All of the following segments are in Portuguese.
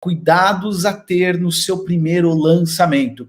Cuidados a ter no seu primeiro lançamento.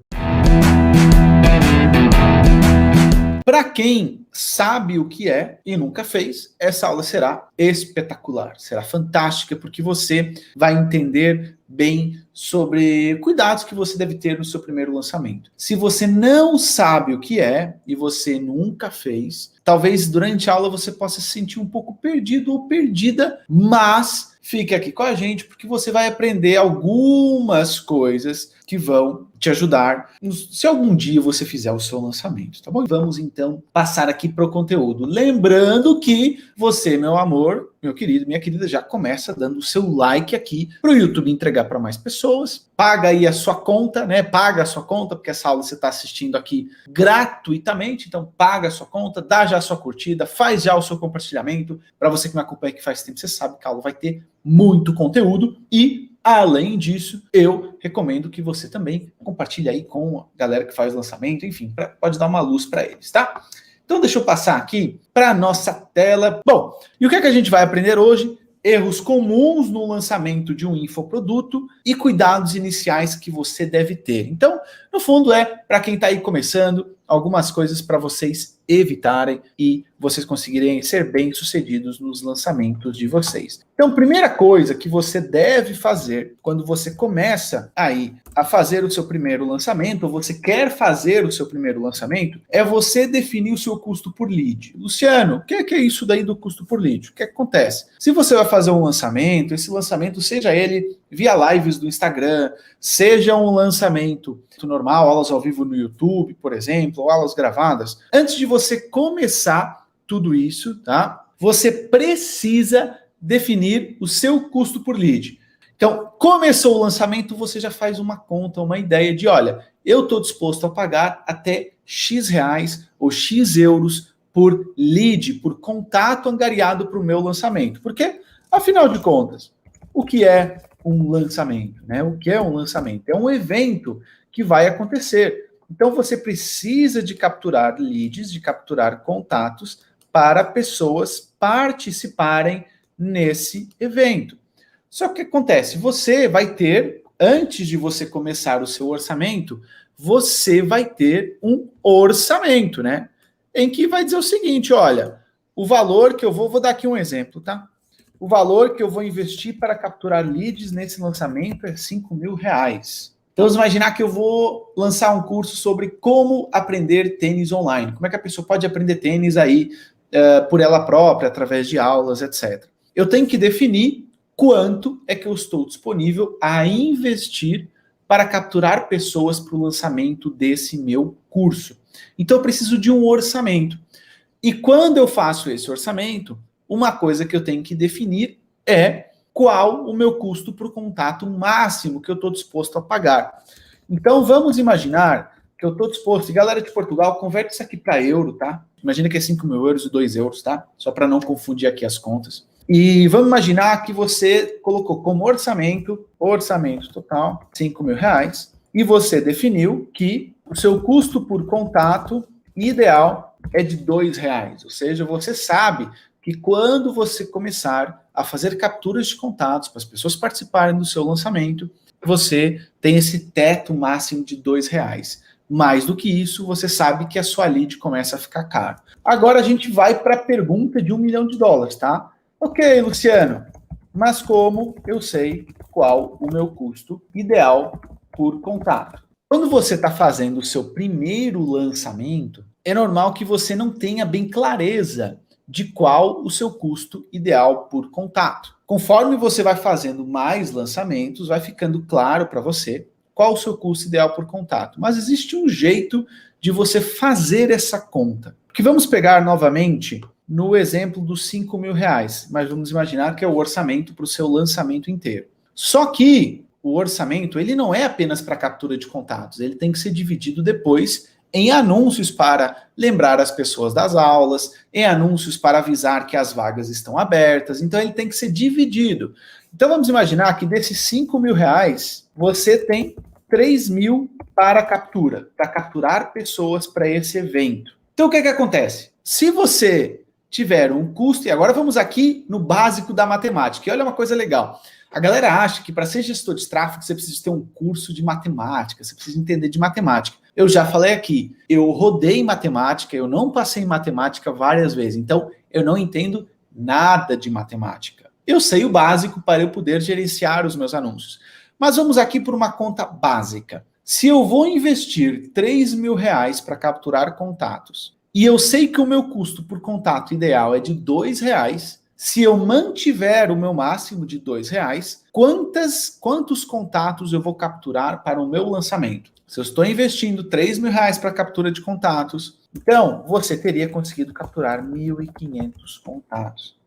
Para quem sabe o que é e nunca fez, essa aula será espetacular, será fantástica, porque você vai entender bem sobre cuidados que você deve ter no seu primeiro lançamento. Se você não sabe o que é e você nunca fez, talvez durante a aula você possa se sentir um pouco perdido ou perdida, mas fique aqui com a gente porque você vai aprender algumas coisas que vão te ajudar se algum dia você fizer o seu lançamento, tá bom? Vamos então passar aqui para o conteúdo. Lembrando que você, meu amor, meu querido, minha querida, já começa dando o seu like aqui para o YouTube entregar para mais pessoas. Paga aí a sua conta, né? Paga a sua conta, porque essa aula você está assistindo aqui gratuitamente, então paga a sua conta, dá já a sua curtida, faz já o seu compartilhamento. Para você que me acompanha aqui faz tempo, você sabe que a aula vai ter muito conteúdo e além disso, eu recomendo que você também compartilhe aí com a galera que faz lançamento, enfim, pode dar uma luz para eles, tá? Então deixa eu passar aqui para a nossa tela. Bom, e o que é que a gente vai aprender hoje? Erros comuns no lançamento de um infoproduto e cuidados iniciais que você deve ter. Então, no fundo para quem está aí começando, algumas coisas para vocês evitarem e vocês conseguirem ser bem-sucedidos nos lançamentos de vocês. Então, primeira coisa que você deve fazer quando você começa aí a fazer o seu primeiro lançamento, ou você quer fazer o seu primeiro lançamento, é você definir o seu custo por lead. Luciano, o que é isso daí do custo por lead? O que acontece? Se você vai fazer um lançamento, esse lançamento, seja ele via lives do Instagram, seja um lançamento normal, aulas ao vivo no YouTube, por exemplo, ou aulas gravadas, antes de você começar tudo isso, tá? Você precisa definir o seu custo por lead. Então, começou o lançamento, você já faz uma conta, uma ideia de, olha, eu estou disposto a pagar até X reais ou X euros por lead, por contato angariado para o meu lançamento. Porque, afinal de contas, o que é um lançamento, né? O que é um lançamento? É um evento que vai acontecer. Então, você precisa de capturar leads, de capturar contatos para pessoas participarem nesse evento. Só que o que acontece? Você vai ter, antes de você começar o seu orçamento, você vai ter um orçamento, né? Em que vai dizer o seguinte, olha, o valor que eu vou dar aqui um exemplo, tá? O valor que eu vou investir para capturar leads nesse lançamento é R$5.000. Então, vamos imaginar que eu vou lançar um curso sobre como aprender tênis online. Como é que a pessoa pode aprender tênis aí por ela própria, através de aulas, etc. Eu tenho que definir quanto é que eu estou disponível a investir para capturar pessoas para o lançamento desse meu curso. Então, eu preciso de um orçamento. E quando eu faço esse orçamento, uma coisa que eu tenho que definir é qual o meu custo por contato máximo que eu estou disposto a pagar. Então, vamos imaginar que eu estou disposto, e galera de Portugal, converte isso aqui para euro, tá? Imagina que é 5.000 euros e 2 euros, tá? Só para não confundir aqui as contas. E vamos imaginar que você colocou como orçamento total, R$5.000, e você definiu que o seu custo por contato ideal é de R$2. Ou seja, você sabe que quando você começar a fazer capturas de contatos para as pessoas participarem do seu lançamento, você tem esse teto máximo de R$2. Mais do que isso, você sabe que a sua lead começa a ficar cara. Agora a gente vai para a pergunta de $1 milhão, tá? Ok, Luciano, mas como eu sei qual o meu custo ideal por contato? Quando você está fazendo o seu primeiro lançamento, é normal que você não tenha bem clareza de qual o seu custo ideal por contato. Conforme você vai fazendo mais lançamentos, vai ficando claro para você qual o seu custo ideal por contato. Mas existe um jeito de você fazer essa conta. Que vamos pegar novamente no exemplo dos R$5.000, mas vamos imaginar que é o orçamento para o seu lançamento inteiro. Só que o orçamento ele não é apenas para captura de contatos, ele tem que ser dividido depois em anúncios para lembrar as pessoas das aulas, em anúncios para avisar que as vagas estão abertas. Então, ele tem que ser dividido. Então, vamos imaginar que desses R$5.000, você tem 3.000 para captura, para capturar pessoas para esse evento. Então, o que acontece? Se você tiver um custo, e agora vamos aqui no básico da matemática, e olha uma coisa legal. A galera acha que para ser gestor de tráfego você precisa ter um curso de matemática, você precisa entender de matemática. Eu já falei aqui, eu rodei em matemática, eu não passei em matemática várias vezes, então eu não entendo nada de matemática. Eu sei o básico para eu poder gerenciar os meus anúncios. Mas vamos aqui por uma conta básica. Se eu vou investir R$ 3.000 para capturar contatos, e eu sei que o meu custo por contato ideal é de R$ 2, se eu mantiver o meu máximo de R$ 2, quantos contatos eu vou capturar para o meu lançamento? Se eu estou investindo R$ 3.000 para captura de contatos, então você teria conseguido capturar 1.500 contatos.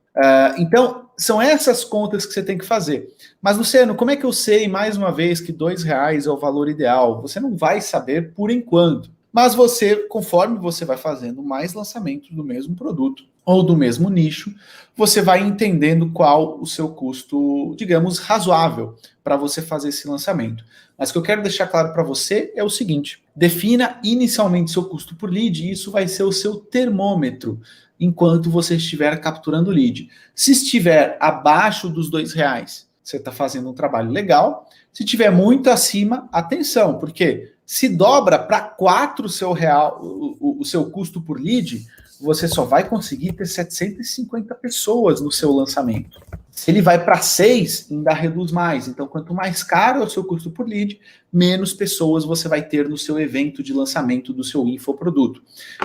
Então, são essas contas que você tem que fazer. Mas, Luciano, como é que eu sei, mais uma vez, que R$ 2 é o valor ideal? Você não vai saber por enquanto. Mas você, conforme você vai fazendo mais lançamentos do mesmo produto ou do mesmo nicho, você vai entendendo qual o seu custo, digamos, razoável para você fazer esse lançamento. Mas o que eu quero deixar claro para você é o seguinte: defina inicialmente seu custo por lead e isso vai ser o seu termômetro enquanto você estiver capturando lead. Se estiver abaixo dos R$ 2, você está fazendo um trabalho legal. Se estiver muito acima, atenção, porque se dobra para 4 o seu custo por lead, você só vai conseguir ter 750 pessoas no seu lançamento. Se ele vai para 6, ainda reduz mais. Então, quanto mais caro é o seu custo por lead, menos pessoas você vai ter no seu evento de lançamento do seu infoproduto.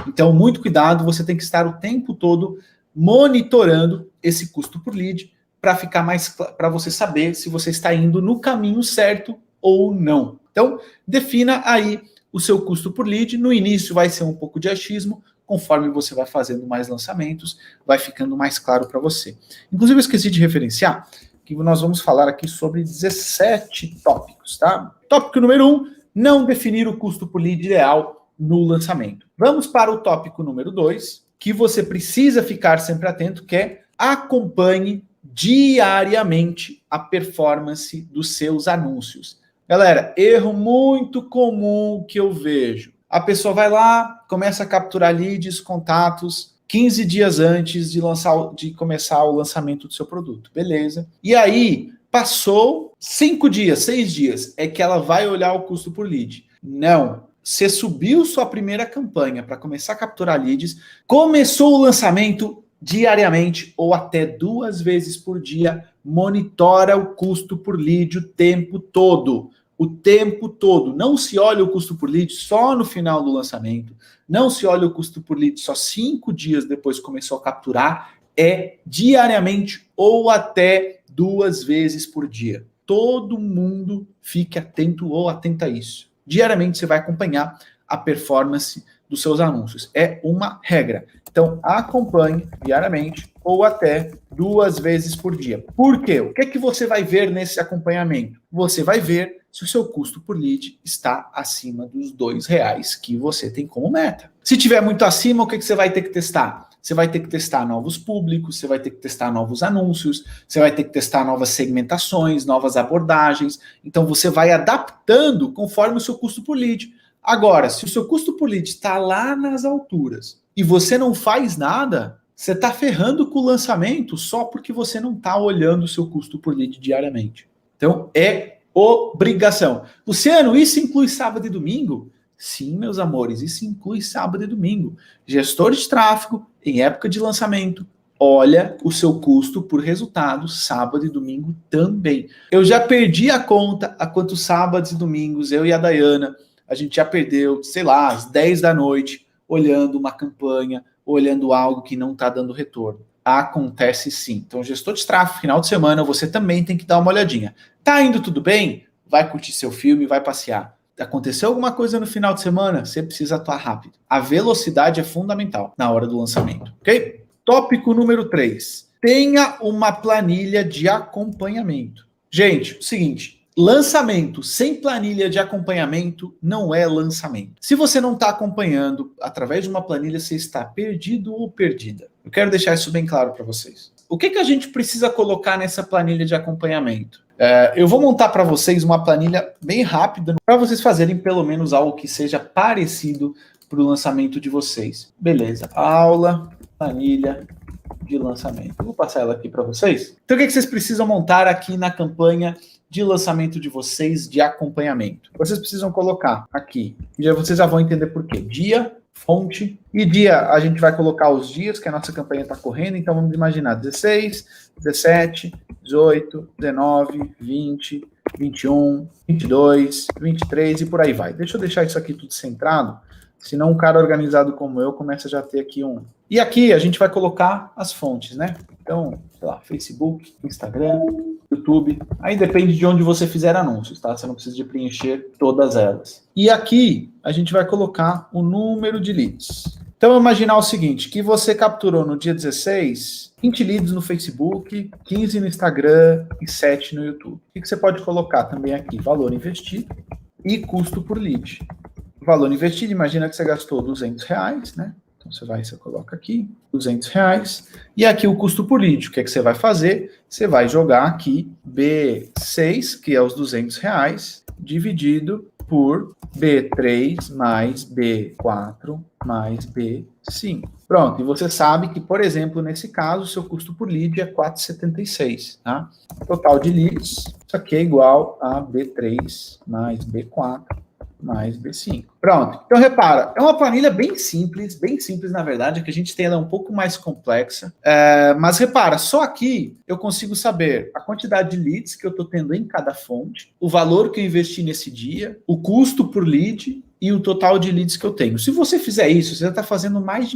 Então, muito cuidado, você tem que estar o tempo todo monitorando esse custo por lead para ficar mais para você saber se você está indo no caminho certo ou não. Então, defina aí o seu custo por lead. No início vai ser um pouco de achismo, conforme você vai fazendo mais lançamentos, vai ficando mais claro para você. Inclusive, eu esqueci de referenciar que nós vamos falar aqui sobre 17 tópicos, tá? Tópico número 1, não definir o custo por lead ideal no lançamento. Vamos para o tópico número 2, que você precisa ficar sempre atento, que é acompanhe diariamente a performance dos seus anúncios. Galera, erro muito comum que eu vejo. A pessoa vai lá, começa a capturar leads, contatos, 15 dias antes de começar o lançamento do seu produto. Beleza. E aí, passou 5 dias, 6 dias, é que ela vai olhar o custo por lead. Não. Você subiu sua primeira campanha para começar a capturar leads, começou o lançamento diariamente ou até 2 vezes por dia, monitora o custo por lead o tempo todo. O tempo todo. Não se olha o custo por lead só no final do lançamento. Não se olha o custo por lead só 5 dias depois que começou a capturar. É diariamente ou até 2 vezes por dia. Todo mundo fique atento ou atenta a isso. Diariamente você vai acompanhar a performance dos seus anúncios. É uma regra. Então, acompanhe diariamente ou até 2 vezes por dia. Por quê? O que é que você vai ver nesse acompanhamento? Você vai ver se o seu custo por lead está acima dos R$ 2 que você tem como meta. Se tiver muito acima, o que você vai ter que testar? Você vai ter que testar novos públicos, você vai ter que testar novos anúncios, você vai ter que testar novas segmentações, novas abordagens. Então, você vai adaptando conforme o seu custo por lead. Agora, se o seu custo por lead está lá nas alturas e você não faz nada, você está ferrando com o lançamento só porque você não está olhando o seu custo por lead diariamente. Então, é obrigação. Luciano, isso inclui sábado e domingo? Sim, meus amores, isso inclui sábado e domingo. Gestor de tráfego, em época de lançamento, olha o seu custo por resultado sábado e domingo também. Eu já perdi a conta a quantos sábados e domingos eu e a Dayana, a gente já perdeu, sei lá, às 10 da noite, olhando uma campanha, olhando algo que não está dando retorno. Acontece sim. Então, gestor de tráfego, final de semana, você também tem que dar uma olhadinha. Tá indo tudo bem? Vai curtir seu filme, vai passear. Aconteceu alguma coisa no final de semana? Você precisa atuar rápido. A velocidade é fundamental na hora do lançamento, ok? Tópico número 3. Tenha uma planilha de acompanhamento. Gente, o seguinte, lançamento sem planilha de acompanhamento não é lançamento. Se você não está acompanhando através de uma planilha, você está perdido ou perdida. Eu quero deixar isso bem claro para vocês. O que a gente precisa colocar nessa planilha de acompanhamento? Eu vou montar para vocês uma planilha bem rápida para vocês fazerem pelo menos algo que seja parecido para o lançamento de vocês. Beleza. Aula, planilha de lançamento. Eu vou passar ela aqui para vocês. Então, o que vocês precisam montar aqui na campanha de lançamento de vocês, de acompanhamento? Vocês precisam colocar aqui, e vocês já vão entender por quê. Dia, fonte, e dia a gente vai colocar os dias que a nossa campanha está correndo, então vamos imaginar 16, 17, 18, 19, 20, 21, 22, 23 e por aí vai. Deixa eu deixar isso aqui tudo centrado, senão um cara organizado como eu começa já a ter aqui um... E aqui a gente vai colocar as fontes, né? Então, sei lá, Facebook, Instagram, YouTube. Aí depende de onde você fizer anúncios, tá? Você não precisa de preencher todas elas. E aqui a gente vai colocar o número de leads. Então, imaginar o seguinte, que você capturou no dia 16, 20 leads no Facebook, 15 no Instagram e 7 no YouTube. O que você pode colocar também aqui? Valor investido e custo por lead. Valor investido, imagina que você gastou R$200, né? Então você coloca aqui, R$200. E aqui o custo por lead. O que é que você vai fazer? Você vai jogar aqui B6, que é os R$200, dividido por B3 mais B4 mais B5. Pronto, e você sabe que, por exemplo, nesse caso, o seu custo por lead é 4,76, tá? Total de leads, isso aqui é igual a B3 mais B4 mais B5. Pronto. Então, repara, é uma planilha bem simples na verdade, que a gente tem ela um pouco mais complexa. Mas repara, só aqui eu consigo saber a quantidade de leads que eu estou tendo em cada fonte, o valor que eu investi nesse dia, o custo por lead e o total de leads que eu tenho. Se você fizer isso, você já está fazendo mais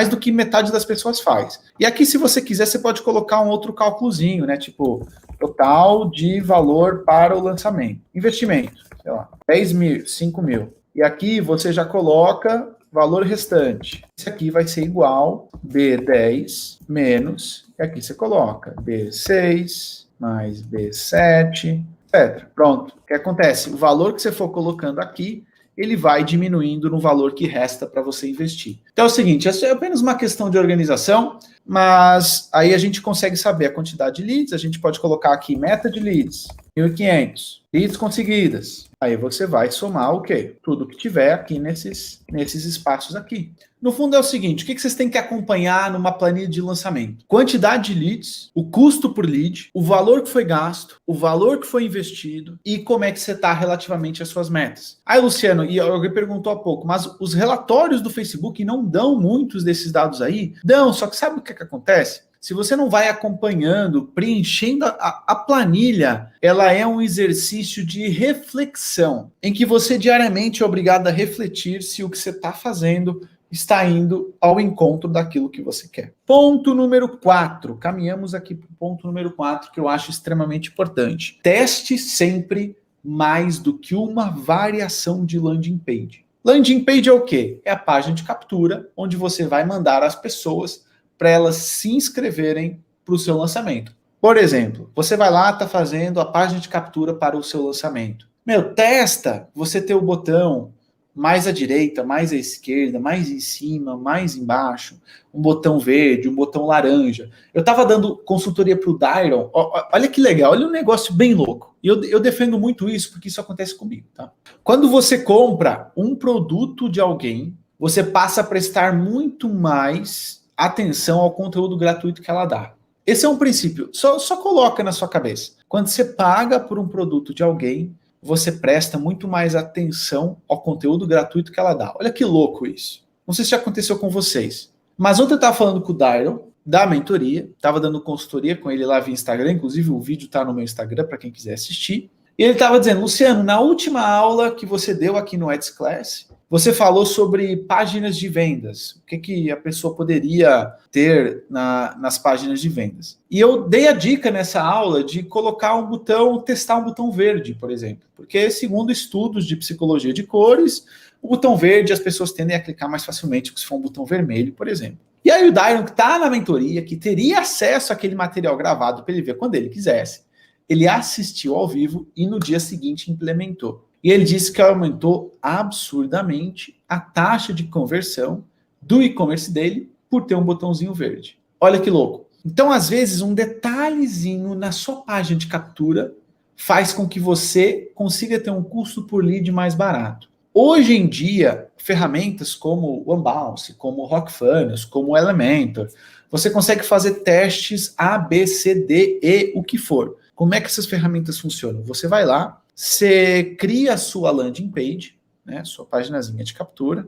do que metade das pessoas faz. E aqui, se você quiser, você pode colocar um outro cálculozinho, né? Tipo, total de valor para o lançamento. Investimento, sei lá, 10 mil, 5 mil. E aqui você já coloca valor restante. Esse aqui vai ser igual B10 menos, e aqui você coloca B6 mais B7, etc. Pronto. O que acontece? O valor que você for colocando aqui, ele vai diminuindo no valor que resta para você investir. Então é o seguinte, é apenas uma questão de organização, mas aí a gente consegue saber a quantidade de leads, a gente pode colocar aqui meta de leads, 1.500, leads conseguidas. Aí você vai somar o quê? Tudo que tiver aqui nesses espaços aqui. No fundo é o seguinte, o que vocês têm que acompanhar numa planilha de lançamento? Quantidade de leads, o custo por lead, o valor que foi gasto, o valor que foi investido e como é que você está relativamente às suas metas. Aí, Luciano, e alguém perguntou há pouco, mas os relatórios do Facebook não dão muitos desses dados aí? Dão, só que sabe o que acontece? Se você não vai acompanhando, preenchendo a planilha, ela é um exercício de reflexão, em que você diariamente é obrigado a refletir se o que você está fazendo está indo ao encontro daquilo que você quer. Ponto número 4. Caminhamos aqui para o ponto número 4, que eu acho extremamente importante. Teste sempre mais do que uma variação de landing page. Landing page é o quê? É a página de captura, onde você vai mandar as pessoas para elas se inscreverem para o seu lançamento. Por exemplo, você vai lá, está fazendo a página de captura para o seu lançamento. Testa você ter o botão mais à direita, mais à esquerda, mais em cima, mais embaixo, um botão verde, um botão laranja. Eu estava dando consultoria para o Dairon, olha que legal, olha um negócio bem louco. E eu defendo muito isso, porque isso acontece comigo, tá? Quando você compra um produto de alguém, você passa a prestar muito mais atenção ao conteúdo gratuito que ela dá. Esse é um princípio, só coloca na sua cabeça. Quando você paga por um produto de alguém, você presta muito mais atenção ao conteúdo gratuito que ela dá. Olha que louco isso. Não sei se já aconteceu com vocês. Mas ontem eu estava falando com o Dairon, da mentoria, estava dando consultoria com ele lá via Instagram, inclusive o vídeo está no meu Instagram para quem quiser assistir. E ele estava dizendo, Luciano, na última aula que você deu aqui no Ads Class, você falou sobre páginas de vendas, o que a pessoa poderia ter nas páginas de vendas. E eu dei a dica nessa aula de colocar um botão, testar um botão verde, por exemplo. Porque, segundo estudos de psicologia de cores, o botão verde as pessoas tendem a clicar mais facilmente que se for um botão vermelho, por exemplo. E aí o Dairon, que está na mentoria, que teria acesso àquele material gravado para ele ver quando ele quisesse, ele assistiu ao vivo e no dia seguinte implementou. E ele disse que aumentou absurdamente a taxa de conversão do e-commerce dele por ter um botãozinho verde. Olha que louco. Então, às vezes, um detalhezinho na sua página de captura faz com que você consiga ter um custo por lead mais barato. Hoje em dia, ferramentas como o Unbounce, como o Rockfunnels, como o Elementor, você consegue fazer testes A, B, C, D, E, o que for. Como é que essas ferramentas funcionam? Você vai lá, você cria a sua landing page, né, sua paginazinha de captura,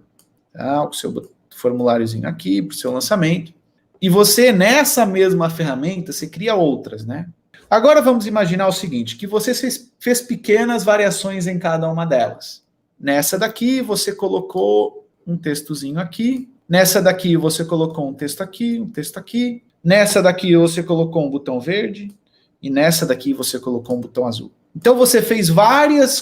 tá, o seu formuláriozinho aqui para o seu lançamento, e você, nessa mesma ferramenta, você cria outras, né? Agora vamos imaginar o seguinte, que você fez pequenas variações em cada uma delas. Nessa daqui, você colocou um textozinho aqui. Nessa daqui, você colocou um texto aqui, um texto aqui. Nessa daqui, você colocou um botão verde. E nessa daqui, você colocou um botão azul. Então, você fez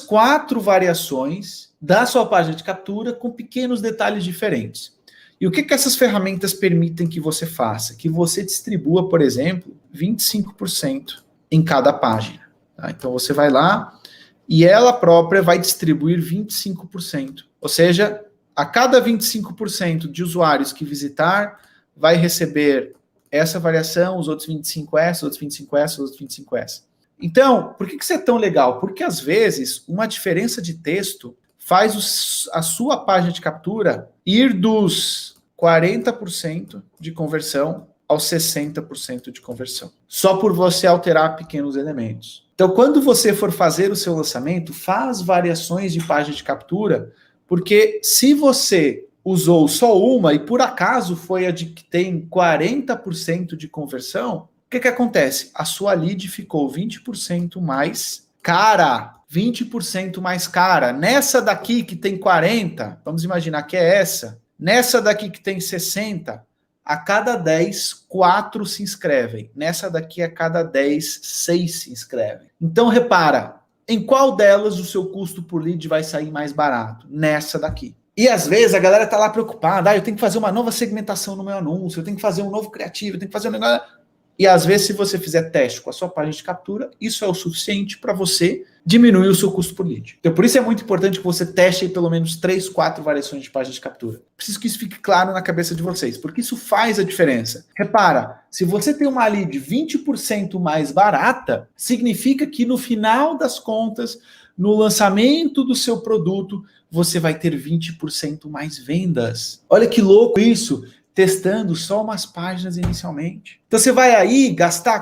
4 variações da sua página de captura com pequenos detalhes diferentes. E o que essas ferramentas permitem que você faça? Que você distribua, por exemplo, 25% em cada página. Tá? Então, você vai lá e ela própria vai distribuir 25%. Ou seja, a cada 25% de usuários que visitar, vai receber essa variação, os outros 25 essa, os outros 25 essa, os outros 25 essa. Então, por que isso é tão legal? Porque, às vezes, uma diferença de texto faz a sua página de captura ir dos 40% de conversão aos 60% de conversão. Só por você alterar pequenos elementos. Então, quando você for fazer o seu lançamento, faz variações de página de captura, porque se você usou só uma e por acaso foi a de que tem 40% de conversão, o que acontece? A sua lead ficou 20% mais cara. 20% mais cara. Nessa daqui que tem 40, vamos imaginar que é essa. Nessa daqui que tem 60, a cada 10, 4 se inscrevem. Nessa daqui, a cada 10, 6 se inscrevem. Então, repara, em qual delas o seu custo por lead vai sair mais barato? Nessa daqui. E às vezes a galera tá lá preocupada, eu tenho que fazer uma nova segmentação no meu anúncio, eu tenho que fazer um novo criativo, eu tenho que fazer um negócio... E às vezes, se você fizer teste com a sua página de captura, isso é o suficiente para você diminuir o seu custo por lead. Então, por isso é muito importante que você teste pelo menos 3, 4 variações de página de captura. Preciso que isso fique claro na cabeça de vocês, porque isso faz a diferença. Repara, se você tem uma lead 20% mais barata, significa que no final das contas, no lançamento do seu produto, você vai ter 20% mais vendas. Olha que louco isso! Testando só umas páginas inicialmente. Então você vai aí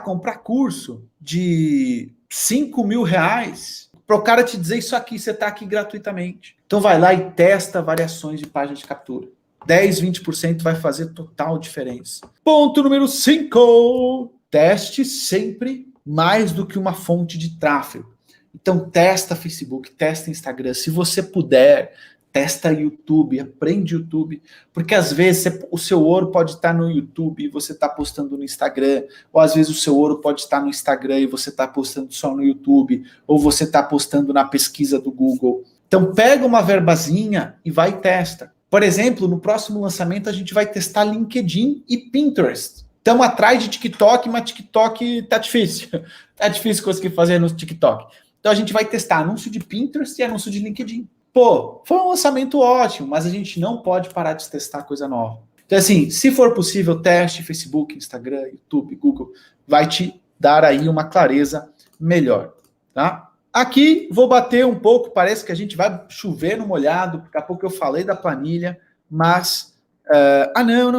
comprar curso de 5 mil reais para o cara te dizer isso aqui, você está aqui gratuitamente. Então vai lá e testa variações de página de captura. 10, 20% vai fazer total diferença. Ponto número 5. Teste sempre mais do que uma fonte de tráfego. Então testa Facebook, testa Instagram. Se você puder, testa YouTube, aprende YouTube, porque às vezes o seu ouro pode estar no YouTube e você está postando no Instagram, ou às vezes o seu ouro pode estar no Instagram e você está postando só no YouTube, ou você está postando na pesquisa do Google. Então pega uma verbazinha e vai e testa. Por exemplo, no próximo lançamento a gente vai testar LinkedIn e Pinterest. Estamos atrás de TikTok, mas TikTok tá difícil. Tá difícil conseguir fazer no TikTok. Então a gente vai testar anúncio de Pinterest e anúncio de LinkedIn. Pô, foi um lançamento ótimo, mas a gente não pode parar de testar coisa nova. Então, assim, se for possível, teste Facebook, Instagram, YouTube, Google, vai te dar aí uma clareza melhor, tá? Aqui, vou bater um pouco, parece que a gente vai chover no molhado, daqui a pouco eu falei da planilha, mas...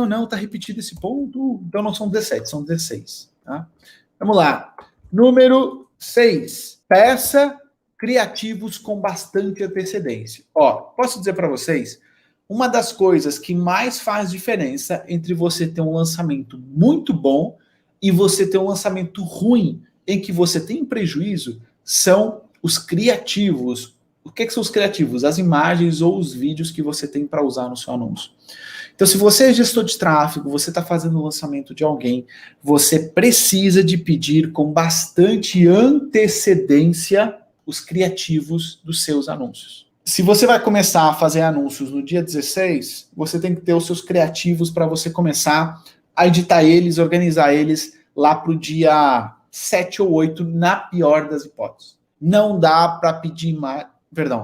não, tá repetido esse ponto, então não são 17, são 16, tá? Vamos lá. Número 6. Peça criativos com bastante antecedência. Ó, posso dizer para vocês, uma das coisas que mais faz diferença entre você ter um lançamento muito bom e você ter um lançamento ruim, em que você tem prejuízo, são os criativos. O que são os criativos? As imagens ou os vídeos que você tem para usar no seu anúncio. Então, se você é gestor de tráfego, você está fazendo o lançamento de alguém, você precisa de pedir com bastante antecedência os criativos dos seus anúncios. Se você vai começar a fazer anúncios no dia 16, você tem que ter os seus criativos para você começar a editar eles, organizar eles lá para o dia 7 ou 8, na pior das hipóteses. Não dá para pedir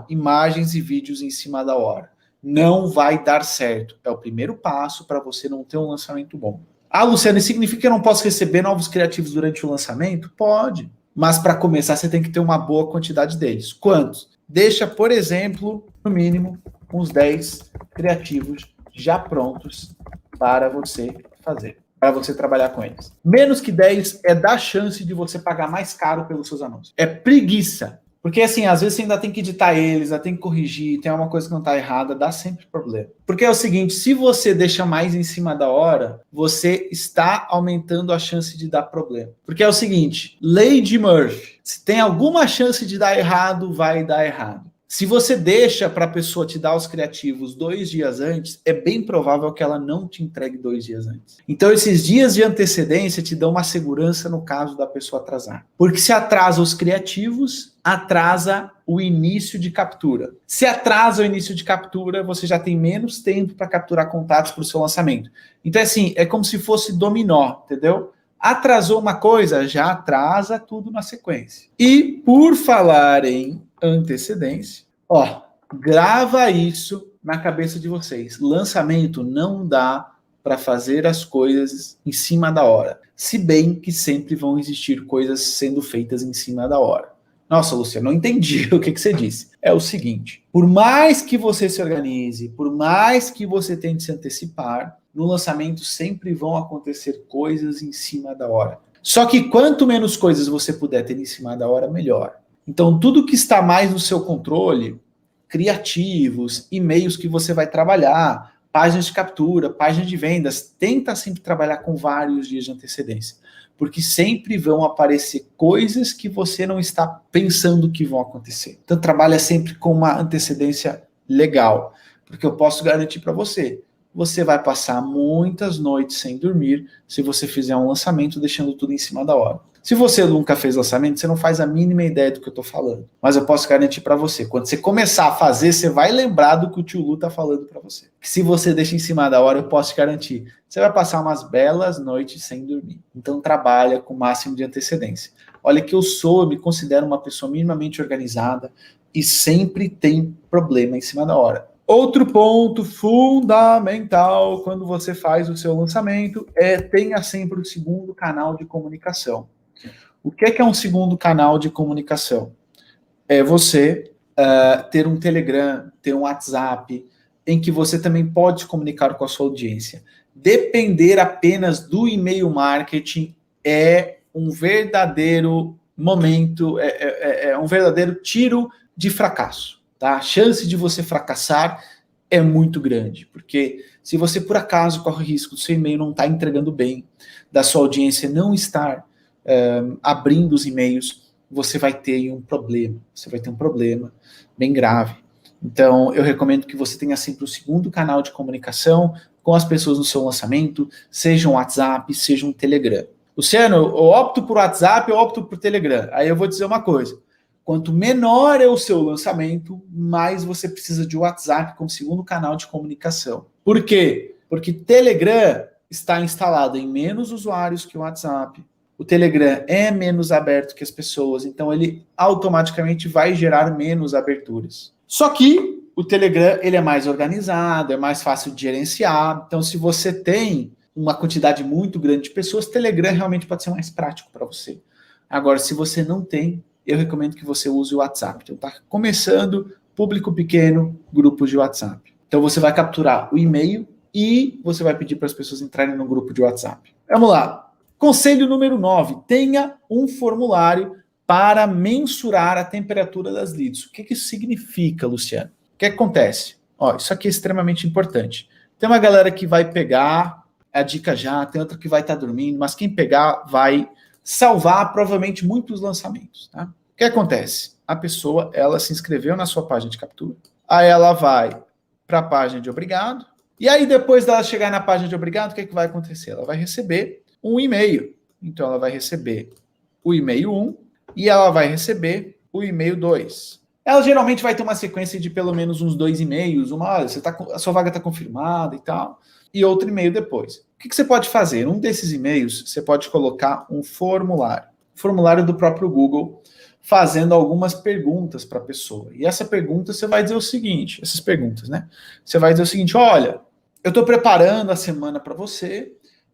imagens e vídeos em cima da hora. Não vai dar certo. É o primeiro passo para você não ter um lançamento bom. Ah, Luciano, isso significa que eu não posso receber novos criativos durante o lançamento? Pode. Mas para começar, você tem que ter uma boa quantidade deles. Quantos? Deixa, por exemplo, no mínimo, uns 10 criativos já prontos para você fazer, para você trabalhar com eles. Menos que 10 é dar chance de você pagar mais caro pelos seus anúncios. É preguiça. Porque, assim, às vezes você ainda tem que editar eles, ainda tem que corrigir, tem uma coisa que não está errada, dá sempre problema. Porque é o seguinte, se você deixa mais em cima da hora, você está aumentando a chance de dar problema. Porque é o seguinte, lei de Murphy, se tem alguma chance de dar errado, vai dar errado. Se você deixa para a pessoa te dar os criativos 2 dias antes, é bem provável que ela não te entregue 2 dias antes. Então, esses dias de antecedência te dão uma segurança no caso da pessoa atrasar. Porque se atrasa os criativos, atrasa o início de captura. Se atrasa o início de captura, você já tem menos tempo para capturar contatos para o seu lançamento. Então, assim, é como se fosse dominó, entendeu? Atrasou uma coisa, já atrasa tudo na sequência. E por falar em antecedência, grava isso na cabeça de vocês. Lançamento não dá para fazer as coisas em cima da hora. Se bem que sempre vão existir coisas sendo feitas em cima da hora. Nossa, Luciano, não entendi o que você disse. É o seguinte, por mais que você se organize, por mais que você tente se antecipar, no lançamento sempre vão acontecer coisas em cima da hora. Só que quanto menos coisas você puder ter em cima da hora, melhor. Então, tudo que está mais no seu controle, criativos, e-mails que você vai trabalhar, páginas de captura, páginas de vendas, tenta sempre trabalhar com vários dias de antecedência. Porque sempre vão aparecer coisas que você não está pensando que vão acontecer. Então, trabalha sempre com uma antecedência legal. Porque eu posso garantir para você, você vai passar muitas noites sem dormir se você fizer um lançamento deixando tudo em cima da hora. Se você nunca fez lançamento, você não faz a mínima ideia do que eu estou falando. Mas eu posso garantir para você, quando você começar a fazer, você vai lembrar do que o tio Lu está falando para você. Que se você deixa em cima da hora, eu posso te garantir, você vai passar umas belas noites sem dormir. Então trabalha com o máximo de antecedência. Olha que eu me considero uma pessoa minimamente organizada e sempre tem problema em cima da hora. Outro ponto fundamental quando você faz o seu lançamento é tenha sempre o segundo canal de comunicação. O que é um segundo canal de comunicação? É você ter um Telegram, ter um WhatsApp, em que você também pode se comunicar com a sua audiência. Depender apenas do e-mail marketing é um verdadeiro momento, é um verdadeiro tiro de fracasso. Tá? A chance de você fracassar é muito grande, porque se você por acaso corre o risco do seu e-mail não estar entregando bem, da sua audiência não estar abrindo os e-mails, você vai ter um problema. Você vai ter um problema bem grave. Então, eu recomendo que você tenha sempre um segundo canal de comunicação com as pessoas no seu lançamento, seja um WhatsApp, seja um Telegram. Luciano, eu opto por WhatsApp, eu opto por Telegram. Aí eu vou dizer uma coisa. Quanto menor é o seu lançamento, mais você precisa de WhatsApp como segundo canal de comunicação. Por quê? Porque Telegram está instalado em menos usuários que o WhatsApp. O Telegram é menos aberto que as pessoas, então ele automaticamente vai gerar menos aberturas. Só que o Telegram ele é mais organizado, é mais fácil de gerenciar. Então, se você tem uma quantidade muito grande de pessoas, Telegram realmente pode ser mais prático para você. Agora, se você não tem, eu recomendo que você use o WhatsApp. Então, está começando, público pequeno, grupos de WhatsApp. Então, você vai capturar o e-mail e você vai pedir para as pessoas entrarem no grupo de WhatsApp. Vamos lá. Conselho número 9. Tenha um formulário para mensurar a temperatura das leads. O que isso significa, Luciano? O que acontece? Isso aqui é extremamente importante. Tem uma galera que vai pegar a dica já, tem outra que vai estar dormindo, mas quem pegar vai salvar provavelmente muitos lançamentos. Tá? O que acontece? A pessoa, ela se inscreveu na sua página de captura, aí ela vai para a página de obrigado, e aí depois dela chegar na página de obrigado, o que vai acontecer? Ela vai receber um e-mail. Então, ela vai receber o e-mail 1 e ela vai receber o e-mail 2. Ela geralmente vai ter uma sequência de pelo menos uns 2 e-mails, olha, a sua vaga está confirmada e tal, e outro e-mail depois. O que você pode fazer? Um desses e-mails, você pode colocar um formulário do próprio Google, fazendo algumas perguntas para a pessoa. E essa pergunta você vai dizer o seguinte, essas perguntas, né? Você vai dizer o seguinte, olha, eu estou preparando a semana para você,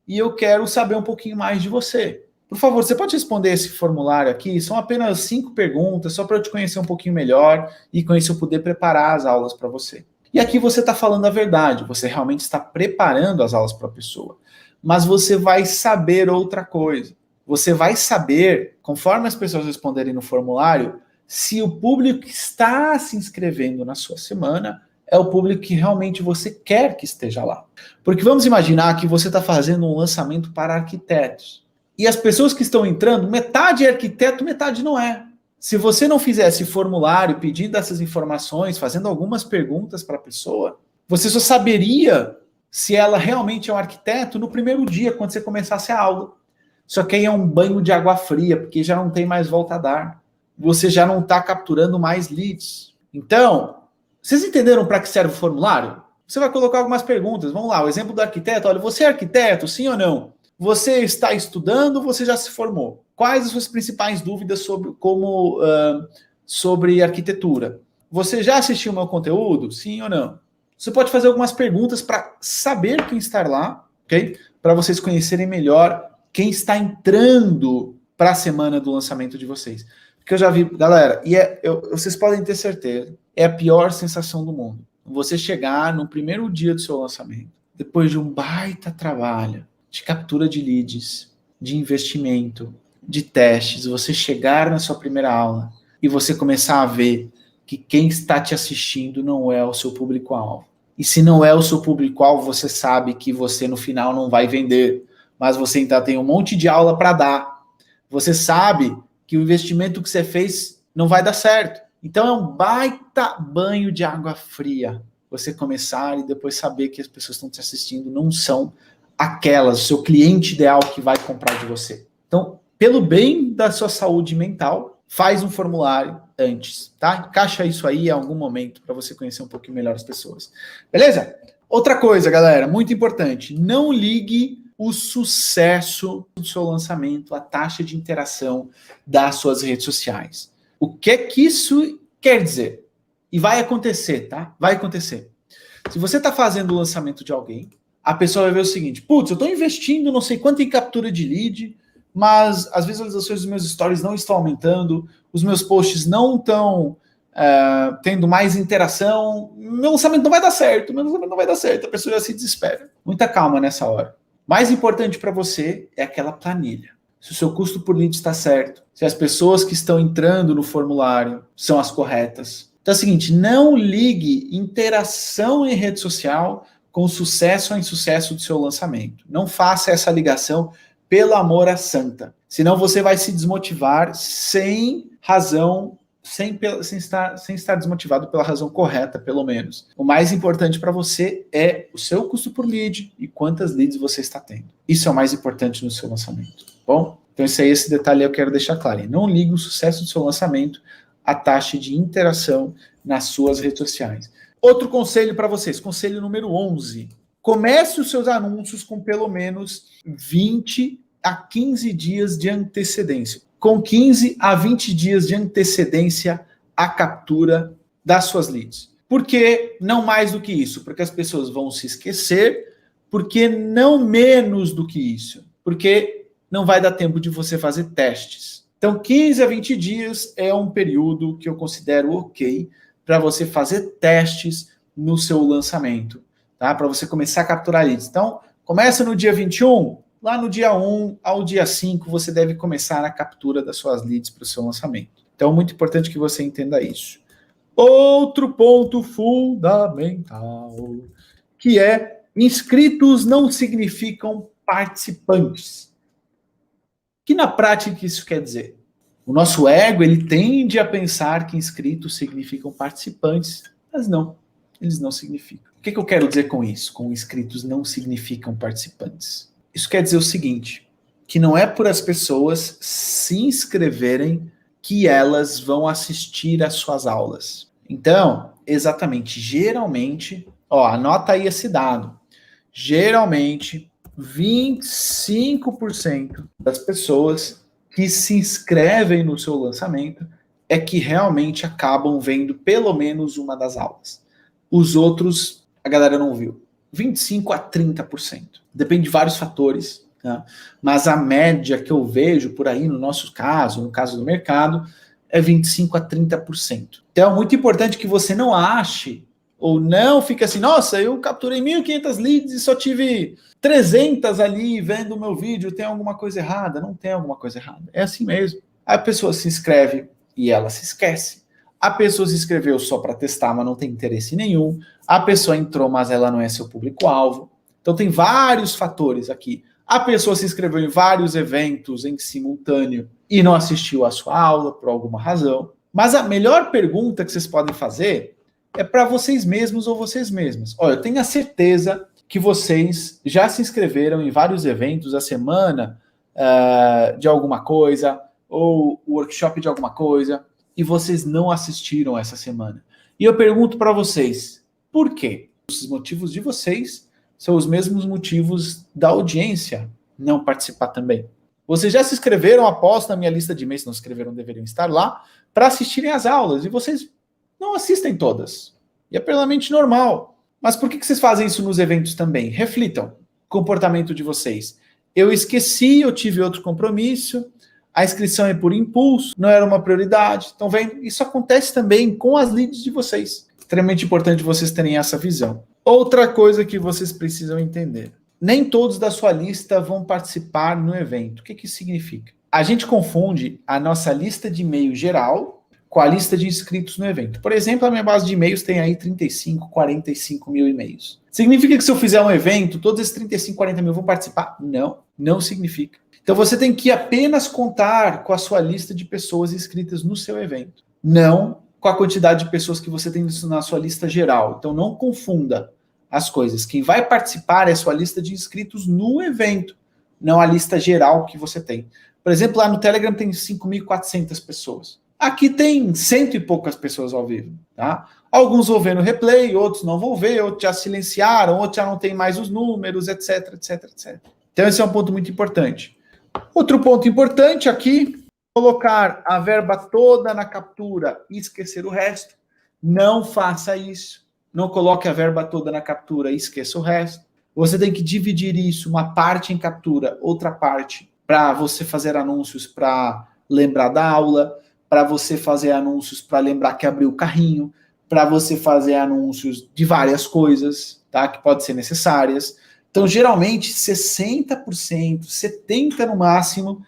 e eu quero saber um pouquinho mais de você. Por favor, você pode responder esse formulário aqui? São apenas 5 perguntas, só para eu te conhecer um pouquinho melhor e com isso eu poder preparar as aulas para você. E aqui você está falando a verdade, você realmente está preparando as aulas para a pessoa. Mas você vai saber outra coisa. Você vai saber, conforme as pessoas responderem no formulário, se o público que está se inscrevendo na sua semana é o público que realmente você quer que esteja lá. Porque vamos imaginar que você está fazendo um lançamento para arquitetos. E as pessoas que estão entrando, metade é arquiteto, metade não é. Se você não fizesse formulário pedindo essas informações, fazendo algumas perguntas para a pessoa, você só saberia se ela realmente é um arquiteto no primeiro dia, quando você começasse a aula. Só que aí é um banho de água fria, porque já não tem mais volta a dar. Você já não está capturando mais leads. Então, vocês entenderam para que serve o formulário? Você vai colocar algumas perguntas. Vamos lá, o exemplo do arquiteto. Olha, você é arquiteto, sim ou não? Você está estudando ou você já se formou? Quais as suas principais dúvidas sobre arquitetura? Você já assistiu meu conteúdo? Sim ou não? Você pode fazer algumas perguntas para saber quem está lá, ok? Para vocês conhecerem melhor quem está entrando para a semana do lançamento de vocês. Porque eu já vi, galera, e vocês podem ter certeza, é a pior sensação do mundo. Você chegar no primeiro dia do seu lançamento, depois de um baita trabalho de captura de leads, de investimento, de testes, você chegar na sua primeira aula e você começar a ver que quem está te assistindo não é o seu público-alvo. E se não é o seu público-alvo, você sabe que você no final não vai vender, mas você ainda tem um monte de aula para dar. Você sabe que o investimento que você fez não vai dar certo. Então é um baita banho de água fria você começar e depois saber que as pessoas que estão te assistindo não são aquelas, o seu cliente ideal que vai comprar de você. Então, pelo bem da sua saúde mental, faz um formulário antes, tá? Encaixa isso aí em algum momento para você conhecer um pouquinho melhor as pessoas. Beleza? Outra coisa, galera, muito importante, não ligue o sucesso do seu lançamento, a taxa de interação das suas redes sociais. O que é que isso quer dizer? E vai acontecer, tá? Vai acontecer. Se você está fazendo o lançamento de alguém, a pessoa vai ver o seguinte, putz, eu estou investindo não sei quanto em captura de lead, mas as visualizações dos meus stories não estão aumentando, os meus posts não estão tendo mais interação, meu lançamento não vai dar certo, a pessoa já se desespera. Muita calma nessa hora. Mais importante para você é aquela planilha. Se o seu custo por lead está certo, se as pessoas que estão entrando no formulário são as corretas. Então é o seguinte, não ligue interação em rede social com sucesso ou insucesso do seu lançamento. Não faça essa ligação pelo amor à santa. Senão você vai se desmotivar sem razão, sem estar desmotivado pela razão correta, pelo menos. O mais importante para você é o seu custo por lead e quantas leads você está tendo. Isso é o mais importante no seu lançamento. Bom? Então esse detalhe eu quero deixar claro. Não ligue o sucesso do seu lançamento à taxa de interação nas suas redes sociais. Outro conselho para vocês, conselho número 11. Comece os seus anúncios com pelo menos 20 a 15 dias de antecedência. Com 15 a 20 dias de antecedência à captura das suas leads. Por que não mais do que isso? Porque as pessoas vão se esquecer, porque não menos do que isso. Porque não vai dar tempo de você fazer testes. Então, 15 a 20 dias é um período que eu considero ok para você fazer testes no seu lançamento, tá? Para você começar a capturar leads. Então, começa no dia 21, lá no dia 1 ao dia 5, você deve começar a captura das suas leads para o seu lançamento. Então, muito importante que você entenda isso. Outro ponto fundamental, que é inscritos não significam participantes. Que na prática isso quer dizer? O nosso ego, ele tende a pensar que inscritos significam participantes, mas não, eles não significam. O que eu quero dizer com isso? Com inscritos não significam participantes. Isso quer dizer o seguinte, que não é por as pessoas se inscreverem que elas vão assistir às suas aulas. Então, exatamente, geralmente, anota aí esse dado, geralmente 25% das pessoas que se inscrevem no seu lançamento é que realmente acabam vendo pelo menos uma das aulas. Os outros, a galera não viu. 25% a 30%. Depende de vários fatores. tá? Mas a média que eu vejo por aí, no nosso caso, no caso do mercado, é 25% a 30%. Então é muito importante que você não ache, ou não fique assim, nossa, eu capturei 1.500 leads e só tive 300 ali vendo o meu vídeo, tem alguma coisa errada? Não tem alguma coisa errada, é assim mesmo. A pessoa se inscreve e ela se esquece. A pessoa se inscreveu só para testar, mas não tem interesse nenhum. A pessoa entrou, mas ela não é seu público-alvo. Então tem vários fatores aqui. A pessoa se inscreveu em vários eventos em simultâneo e não assistiu a sua aula por alguma razão. Mas a melhor pergunta que vocês podem fazer é para vocês mesmos ou vocês mesmas. Olha, eu tenho a certeza que vocês já se inscreveram em vários eventos a semana de alguma coisa, ou workshop de alguma coisa, e vocês não assistiram essa semana. E eu pergunto para vocês, por quê? Os motivos de vocês são os mesmos motivos da audiência não participar também. Vocês já se inscreveram, aposto na minha lista de e-mails, se não se inscreveram, deveriam estar lá, para assistirem às aulas, e vocês não assistem todas. E é plenamente normal. Mas por que vocês fazem isso nos eventos também? Reflitam o comportamento de vocês. Eu esqueci, eu tive outro compromisso, a inscrição é por impulso, não era uma prioridade. Estão vendo? Isso acontece também com as leads de vocês. Extremamente importante vocês terem essa visão. Outra coisa que vocês precisam entender. Nem todos da sua lista vão participar no evento. O que isso significa? A gente confunde a nossa lista de e-mail geral com a lista de inscritos no evento. Por exemplo, a minha base de e-mails tem aí 35, 45 mil e-mails. Significa que se eu fizer um evento, todos esses 35, 40 mil vão participar? Não, não significa. Então você tem que apenas contar com a sua lista de pessoas inscritas no seu evento, não com a quantidade de pessoas que você tem na sua lista geral. Então não confunda as coisas. Quem vai participar é a sua lista de inscritos no evento, não a lista geral que você tem. Por exemplo, lá no Telegram tem 5.400 pessoas. Aqui tem 100 e poucas pessoas ao vivo, tá? Alguns vão ver no replay, outros não vão ver, outros já silenciaram, outros já não tem mais os números, etc, etc, etc. Então esse é um ponto muito importante. Outro ponto importante aqui, colocar a verba toda na captura e esquecer o resto. Não faça isso. Não coloque a verba toda na captura e esqueça o resto. Você tem que dividir isso, uma parte em captura, outra parte para você fazer anúncios para lembrar da aula, para você fazer anúncios para lembrar que abriu o carrinho, para você fazer anúncios de várias coisas, tá? Que podem ser necessárias. Então, geralmente, 60%, 70% no máximo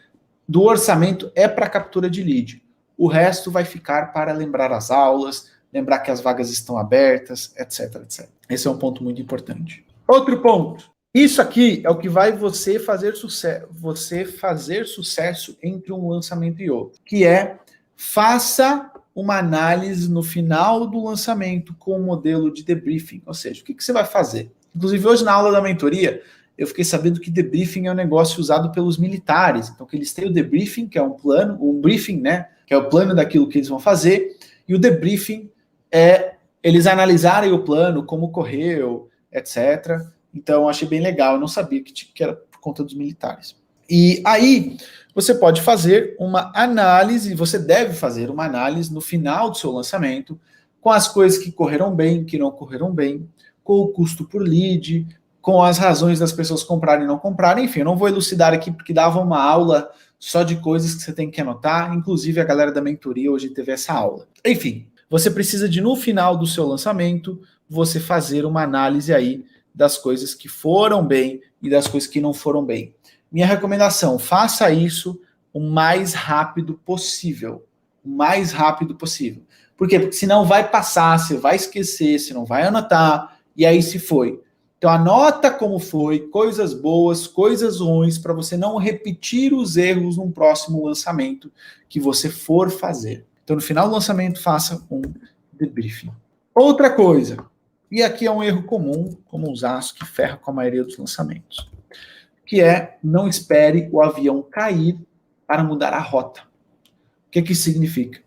do orçamento é para captura de lead. O resto vai ficar para lembrar as aulas, lembrar que as vagas estão abertas, etc, etc. Esse é um ponto muito importante. Outro ponto. Isso aqui é o que vai você fazer sucesso entre um lançamento e outro, que é faça uma análise no final do lançamento com o modelo de debriefing. Ou seja, o que você vai fazer? Inclusive, hoje na aula da mentoria, eu fiquei sabendo que debriefing é um negócio usado pelos militares. Então, que eles têm o debriefing, que é um plano, um briefing, né? Que é o plano daquilo que eles vão fazer. E o debriefing é eles analisarem o plano, como correu, etc. Então, achei bem legal. Eu não sabia que era por conta dos militares. E aí, você pode fazer uma análise, você deve fazer uma análise no final do seu lançamento, com as coisas que correram bem, que não correram bem, com o custo por lead, com as razões das pessoas comprarem e não comprarem. Enfim, eu não vou elucidar aqui, porque dava uma aula só de coisas que você tem que anotar. Inclusive, a galera da mentoria hoje teve essa aula. Enfim, você precisa de, no final do seu lançamento, você fazer uma análise aí das coisas que foram bem e das coisas que não foram bem. Minha recomendação, faça isso o mais rápido possível. O mais rápido possível. Por quê? Porque senão vai passar, você vai esquecer, você não vai anotar, e aí se foi. Então anota como foi, coisas boas, coisas ruins, para você não repetir os erros num próximo lançamento que você for fazer. Então no final do lançamento, faça um debriefing. Outra coisa, e aqui é um erro comum, como usaço, que ferra com a maioria dos lançamentos, que é não espere o avião cair para mudar a rota. O que isso significa?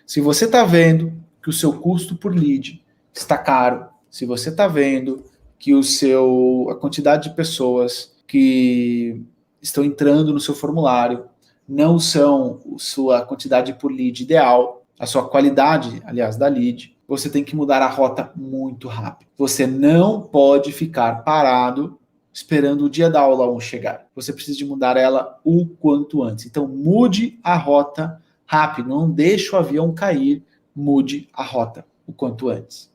Se você está vendo que o seu custo por lead está caro, se você está vendo que a quantidade de pessoas que estão entrando no seu formulário não são a sua quantidade por lead ideal, a sua qualidade, aliás, da lead, você tem que mudar a rota muito rápido. Você não pode ficar parado esperando o dia da aula 1 chegar. Você precisa de mudar ela o quanto antes. Então, mude a rota rápido. Não deixe o avião cair. Mude a rota o quanto antes.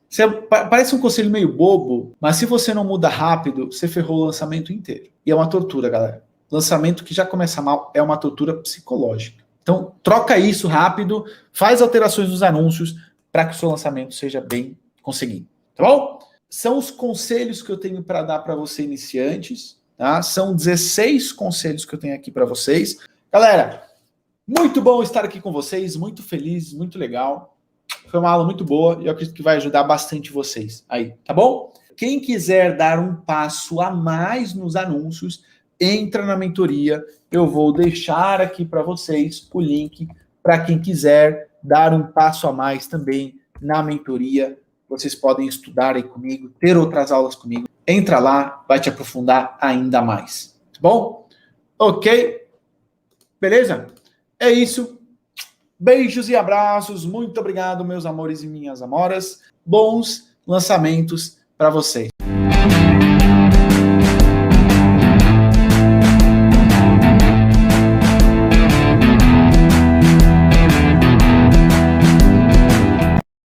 Parece um conselho meio bobo, mas se você não muda rápido, você ferrou o lançamento inteiro. E é uma tortura, galera. Lançamento que já começa mal é uma tortura psicológica. Então, troca isso rápido, faz alterações nos anúncios para que o seu lançamento seja bem conseguido. Tá bom? São os conselhos que eu tenho para dar para você iniciantes. Tá? São 16 conselhos que eu tenho aqui para vocês. Galera, muito bom estar aqui com vocês, muito feliz, muito legal. Foi uma aula muito boa e eu acredito que vai ajudar bastante vocês aí, tá bom? Quem quiser dar um passo a mais nos anúncios, entra na mentoria. Eu vou deixar aqui para vocês o link para quem quiser dar um passo a mais também na mentoria. Vocês podem estudar aí comigo, ter outras aulas comigo. Entra lá, vai te aprofundar ainda mais. Tá bom? Ok? Beleza? É isso. Beijos e abraços. Muito obrigado, meus amores e minhas amoras. Bons lançamentos para vocês.